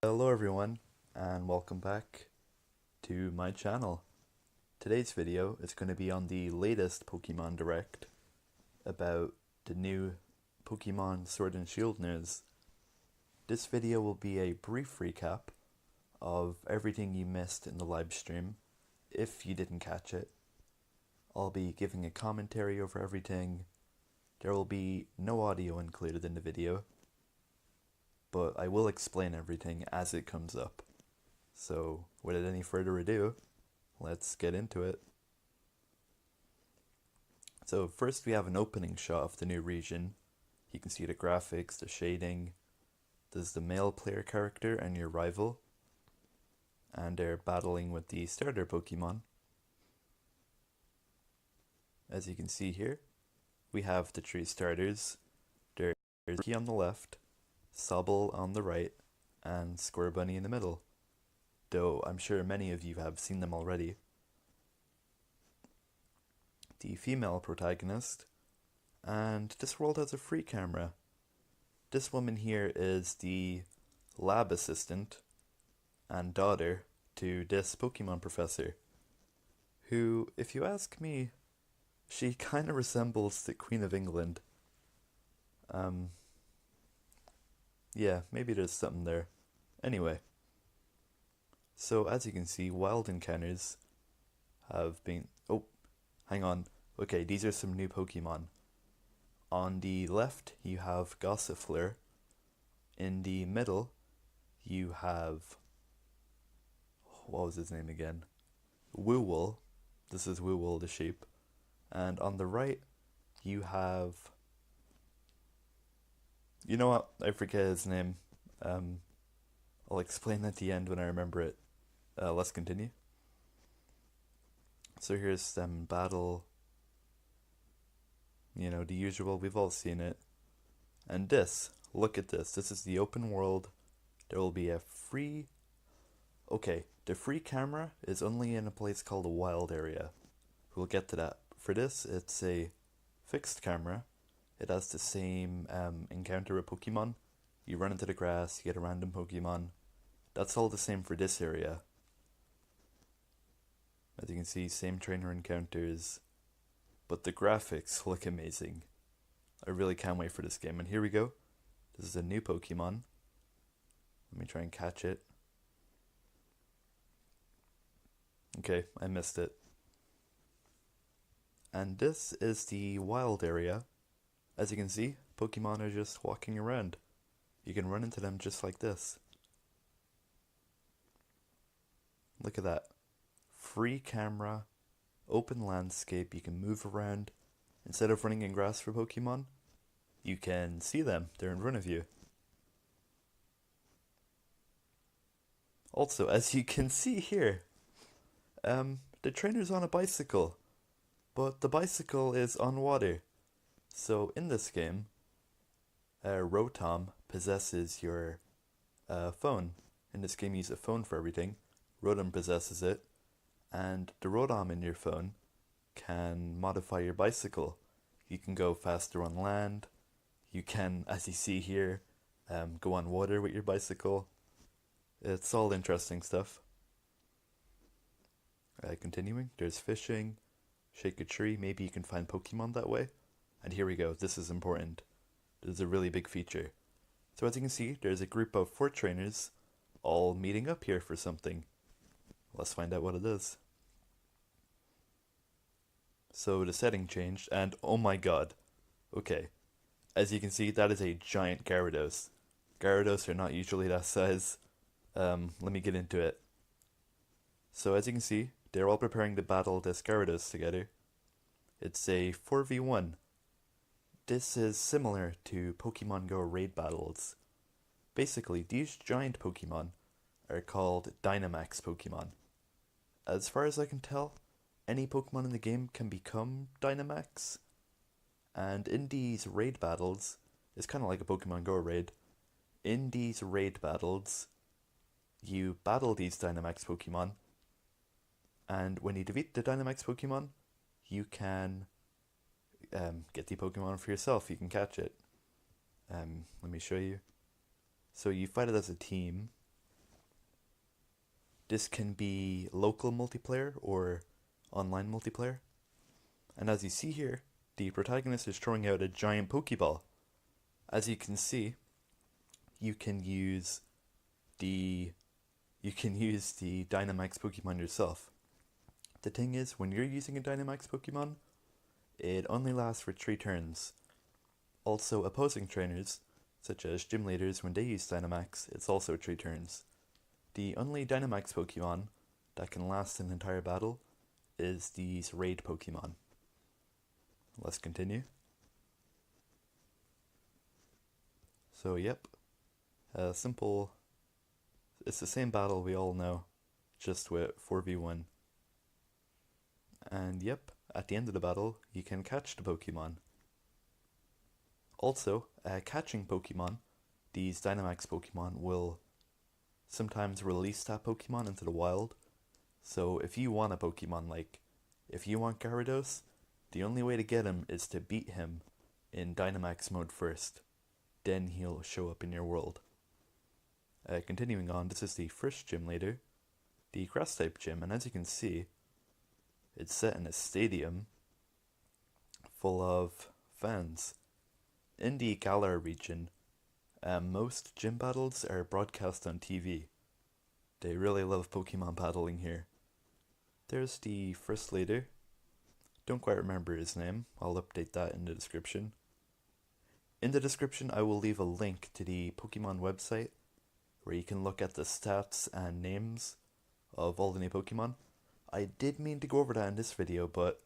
Hello everyone and welcome back to my channel. Today's video is going to be on the latest Pokemon Direct about the new Pokemon Sword and Shield news. This video will be a brief recap of everything you missed in the live stream if you didn't catch it. I'll be giving a commentary over everything. There will be no audio included in the video, but I will explain everything as it comes up. So, without any further ado, let's get into it. So first we have an opening shot of the new region. You can see the graphics, the shading. There's the male player character and your rival, and they're battling with the starter Pokemon. As you can see here, we have the three starters. There's Key on the left, Sobble on the right, and Scorbunny in the middle, though I'm sure many of you have seen them already. The female protagonist, and this world has a free camera. This woman here is the lab assistant and daughter to this Pokemon professor, who, if you ask me, she kind of resembles the Queen of England. Yeah, maybe there's something there. Anyway, so as you can see, wild encounters have been... Oh, hang on. Okay, these are some new Pokemon. On the left, you have Gossifleur. In the middle, you have... What was his name again? Woowool. This is Woowool the sheep. And on the right, you have... You know what? I forget his name. I'll explain at the end when I remember it. Let's continue. So here's them battle. You know, the usual, we've all seen it. And this, look at this. This is the open world. There will be a free... Okay, the free camera is only in a place called a wild area. We'll get to that. For this, it's a fixed camera. It has the same encounter with Pokemon. You run into the grass, you get a random Pokemon. That's all the same for this area. As you can see, same trainer encounters, but the graphics look amazing. I really can't wait for this game. And here we go. This is a new Pokemon. Let me try and catch it. Okay, I missed it. And this is the wild area. As you can see, Pokemon are just walking around. You can run into them just like this. Look at that. Free camera, open landscape, you can move around. Instead of running in grass for Pokemon, you can see them, they're in front of you. Also, as you can see here, the trainer's on a bicycle, but the bicycle is on water. So in this game, Rotom possesses your phone. In this game, you use a phone for everything. Rotom possesses it, and the Rotom in your phone can modify your bicycle. You can go faster on land. You can, as you see here, go on water with your bicycle. It's all interesting stuff. Continuing, there's fishing, shake a tree, maybe you can find Pokemon that way. And here we go, this is important. This is a really big feature. So as you can see, there's a group of 4 trainers all meeting up here for something. Let's find out what it is. So the setting changed, and oh my god. Okay, as you can see, that is a giant Gyarados. Gyarados are not usually that size. Let me get into it. So as you can see, they're all preparing to battle this Gyarados together. It's a 4v1. This is similar to Pokemon Go raid battles. Basically, these giant Pokemon are called Dynamax Pokemon. As far as I can tell, any Pokemon in the game can become Dynamax. And in these raid battles, it's kind of like a Pokemon Go raid. In these raid battles, you battle these Dynamax Pokemon, and when you defeat the Dynamax Pokemon, you can get the Pokemon for yourself. You can catch it. Let me show you. So you fight it as a team. This can be local multiplayer or online multiplayer. And as you see here, the protagonist is throwing out a giant Pokeball. As you can see, you can use the Dynamax Pokemon yourself. The thing is, when you're using a Dynamax Pokemon, it only lasts for 3 turns. Also, opposing trainers, such as gym leaders, when they use Dynamax, it's also 3 turns. The only Dynamax Pokemon that can last an entire battle is these Raid Pokemon. Let's continue. So yep, simple. It's the same battle we all know, just with 4v1. And yep, at the end of the battle, you can catch the Pokemon. Also, catching Pokemon, these Dynamax Pokemon will sometimes release that Pokemon into the wild. So if you want a Pokemon, like if you want Gyarados, the only way to get him is to beat him in Dynamax mode first. Then he'll show up in your world. Continuing on, this is the first gym leader, the grass type gym, and as you can see, it's set in a stadium full of fans. In the Galar region, most gym battles are broadcast on TV. They really love Pokemon battling here. There's the first leader. Don't quite remember his name. I'll update that in the description. In the description, I will leave a link to the Pokemon website where you can look at the stats and names of all the new Pokemon. I did mean to go over that in this video, but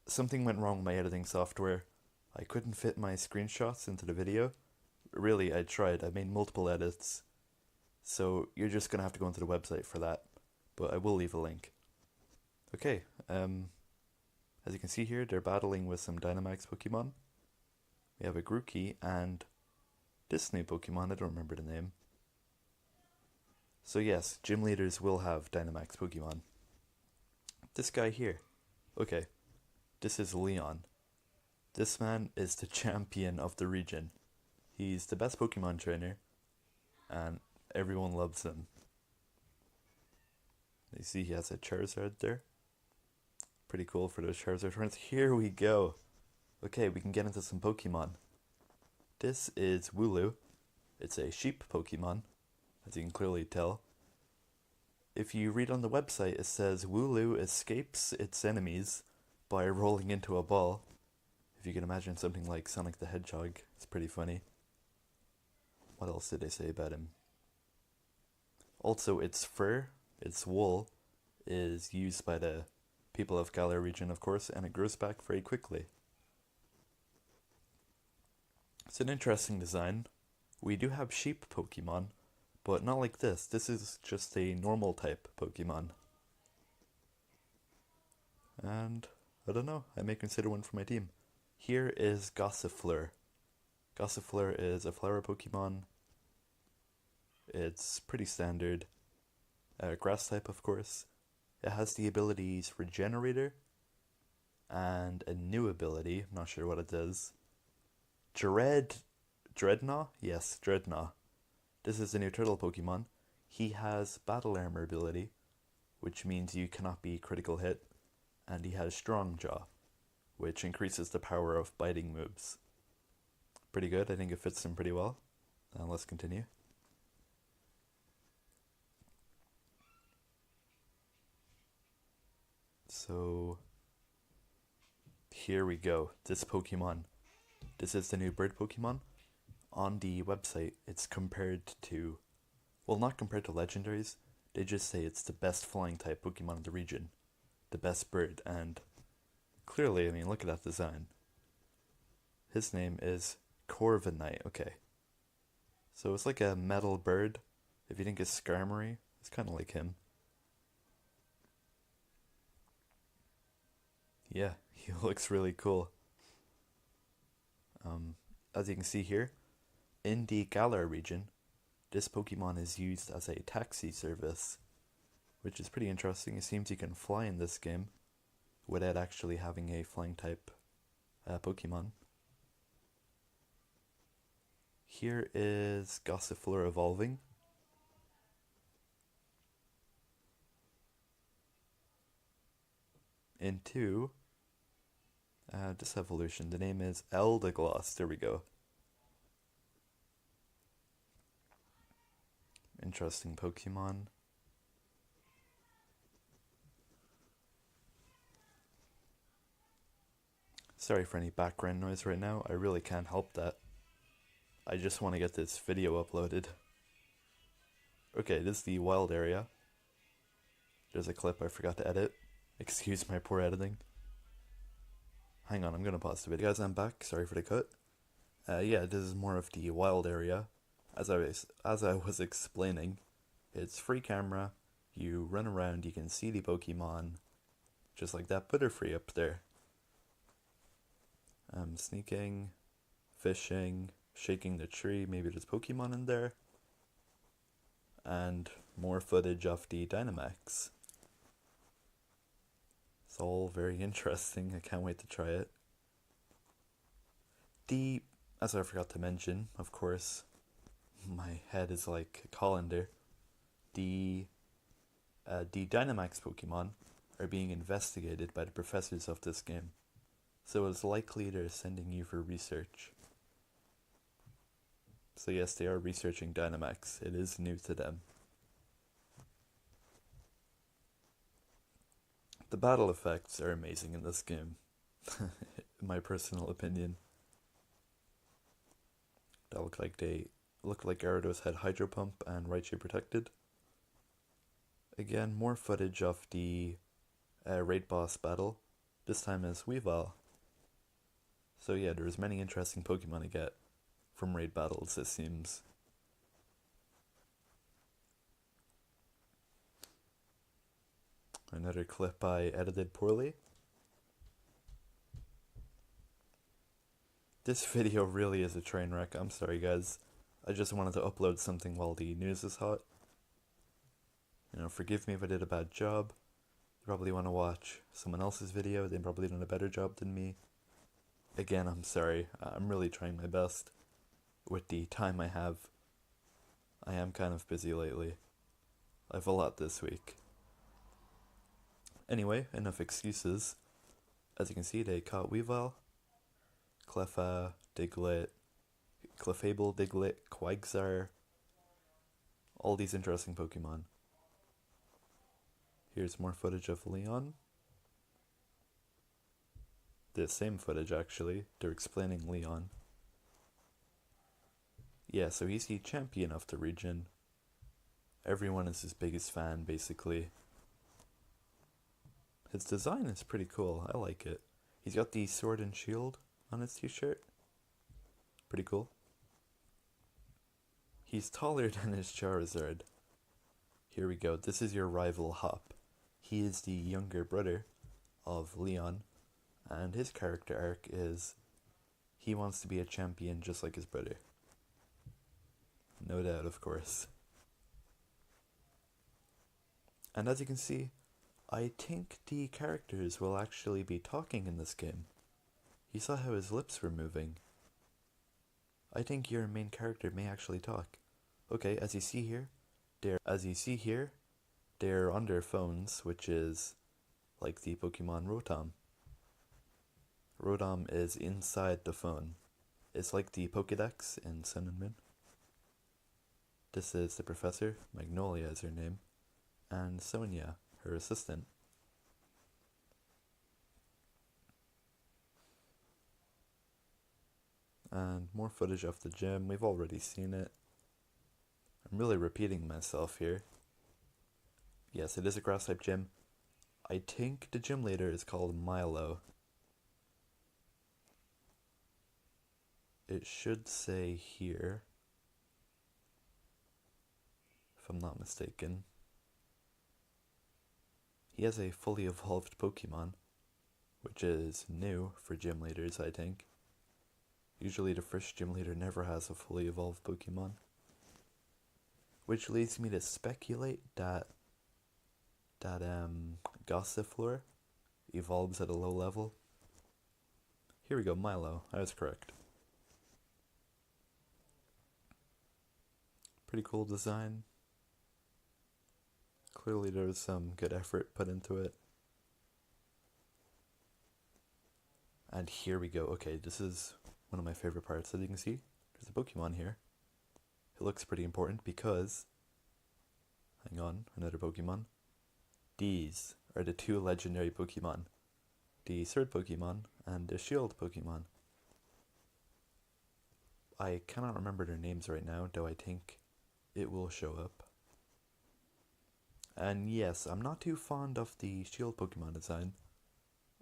something went wrong with my editing software. I couldn't fit my screenshots into the video. Really, I tried. I made multiple edits. So you're just going to have to go into the website for that. But I will leave a link. Okay, as you can see here, they're battling with some Dynamax Pokemon. We have a Grookey and this new Pokemon, I don't remember the name. So yes, gym leaders will have Dynamax Pokemon. This guy here. Okay, this is Leon. This man is the champion of the region. He's the best Pokemon trainer, and everyone loves him. You see he has a Charizard there. Pretty cool for those Charizard turns. Here we go. Okay, we can get into some Pokemon. This is Wooloo. It's a sheep Pokemon, as you can clearly tell. If you read on the website, it says Wooloo escapes its enemies by rolling into a ball. If you can imagine something like Sonic the Hedgehog, it's pretty funny. What else did they say about him? Also, its fur, its wool, is used by the people of Galar region, of course, and it grows back very quickly. It's an interesting design. We do have sheep Pokemon, but not like this. This is just a normal type Pokemon. And I don't know, I may consider one for my team. Here is Gossifleur. Gossifleur is a flower Pokemon. It's pretty standard. Grass type, of course. It has the abilities Regenerator and a new ability, I'm not sure what it does. Dreadnought? Yes, Dreadnought. This is the new turtle Pokemon. He has Battle Armor ability, which means you cannot be critical hit, and he has Strong Jaw, which increases the power of biting moves. Pretty good, I think it fits him pretty well. Let's continue. So, here we go, this Pokemon. This is the new bird Pokemon. On the website, it's compared to, well, not compared to legendaries, they just say it's the best flying type Pokemon in the region. The best bird, and clearly, I mean, look at that design. His name is Corviknight, okay. So it's like a metal bird. If you think it's Skarmory, it's kind of like him. Yeah, he looks really cool. As you can see here, in the Galar region, this Pokemon is used as a taxi service, which is pretty interesting. It seems you can fly in this game without actually having a flying type Pokemon. Here is Gossifleur evolving. into this evolution. The name is Eldegoss. There we go. Interesting Pokemon. Sorry for any background noise right now. I really can't help that. I just want to get this video uploaded. Okay, this is the wild area. There's a clip I forgot to edit. Excuse my poor editing. Hang on, I'm gonna pause the video. Guys, I'm back. Sorry for the cut. Yeah, this is more of the wild area. As I was explaining, it's free camera. You run around, you can see the Pokemon, just like that Butterfree up there. Sneaking, fishing, shaking the tree, maybe there's Pokemon in there. And more footage of the Dynamax. It's all very interesting, I can't wait to try it. As I forgot to mention, of course, my head is like a colander. The Dynamax Pokemon are being investigated by the professors of this game. So it's likely they're sending you for research. So yes, they are researching Dynamax. It is new to them. The battle effects are amazing in this game. In my personal opinion. That looked like Gyarados had Hydro Pump and Raichu protected. Again, more footage of the raid boss battle. This time as Weavile. So yeah, there's many interesting Pokemon to get from raid battles, it seems. Another clip I edited poorly. This video really is a train wreck. I'm sorry guys. I just wanted to upload something while the news is hot. You know, forgive me if I did a bad job. You probably want to watch someone else's video. They probably done a better job than me. Again, I'm sorry. I'm really trying my best with the time I have. I am kind of busy lately. I have a lot this week. Anyway, enough excuses. As you can see, they caught Weavile, Cleffa, Diglett, Clefable, Diglett, Quagsire, all these interesting Pokemon. Here's more footage of Leon. The same footage actually, they're explaining Leon. Yeah, so he's the champion of the region. Everyone is his biggest fan, basically. His design is pretty cool, I like it. He's got the sword and shield on his t-shirt. Pretty cool. He's taller than his Charizard. Here we go, this is your rival Hop. He is the younger brother of Leon, and his character arc is he wants to be a champion just like his brother. No doubt, of course. And as you can see, I think the characters will actually be talking in this game. You saw how his lips were moving. I think your main character may actually talk. Okay, as you see here, they're on their phones, which is like the Pokemon Rotom. Rotom is inside the phone. It's like the Pokédex in Sun and Moon. This is the professor, Magnolia is her name, and Sonia, her assistant. And more footage of the gym, we've already seen it. I'm really repeating myself here. Yes, it is a grass type gym. I think the gym leader is called Milo. It should say here, if I'm not mistaken. He has a fully evolved Pokemon, which is new for gym leaders, I think. Usually the first gym leader never has a fully evolved Pokemon. Which leads me to speculate that Gossifleur evolves at a low level. Here we go, Milo, I was correct. Pretty cool design. Clearly there was some good effort put into it. And here we go. Okay, this is one of my favorite parts. As you can see, there's a Pokemon here. It looks pretty important because, hang on, another Pokemon. These are the two legendary Pokemon. The Sword Pokemon and the Shield Pokemon. I cannot remember their names right now, though I think it will show up. And yes, I'm not too fond of the Shield Pokemon design.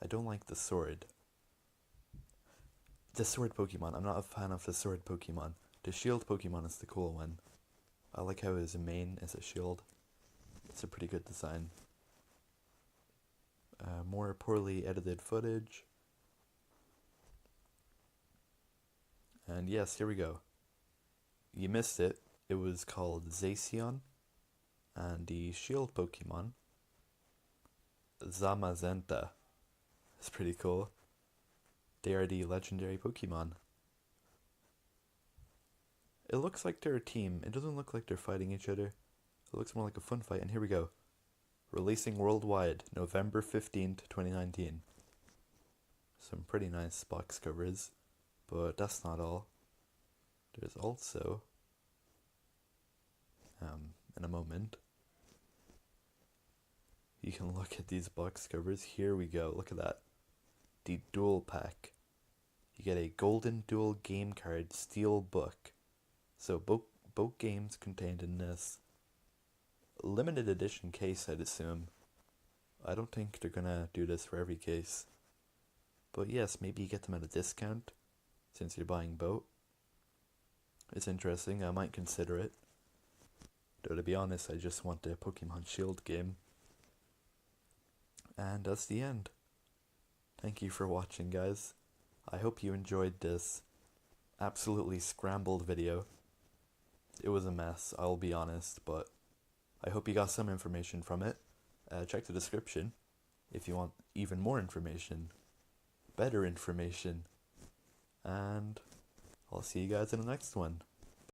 I don't like the sword. The Sword Pokemon, I'm not a fan of the Sword Pokemon. The Shield Pokemon is the cool one. I like how his mane is a shield. It's a pretty good design. More poorly edited footage. And yes, here we go. You missed it. It was called Zacian. And the Shield Pokemon, Zamazenta. It's pretty cool. They are the legendary Pokemon. It looks like they're a team. It doesn't look like they're fighting each other. It looks more like a fun fight. And here we go. Releasing worldwide, November 15th, 2019. Some pretty nice box covers. But that's not all. There's also, in a moment, you can look at these box covers. Here we go. Look at that. The Duel Pack. You get a golden duel game card steel book. So both games contained in this limited edition case, I'd assume. I don't think they're gonna do this for every case. But yes, maybe you get them at a discount since you're buying both. It's interesting. I might consider it. Though to be honest, I just want the Pokemon Shield game. And that's the end. Thank you for watching, guys. I hope you enjoyed this absolutely scrambled video. It was a mess, I'll be honest, but I hope you got some information from it. Check the description if you want even more information, better information, and I'll see you guys in the next one.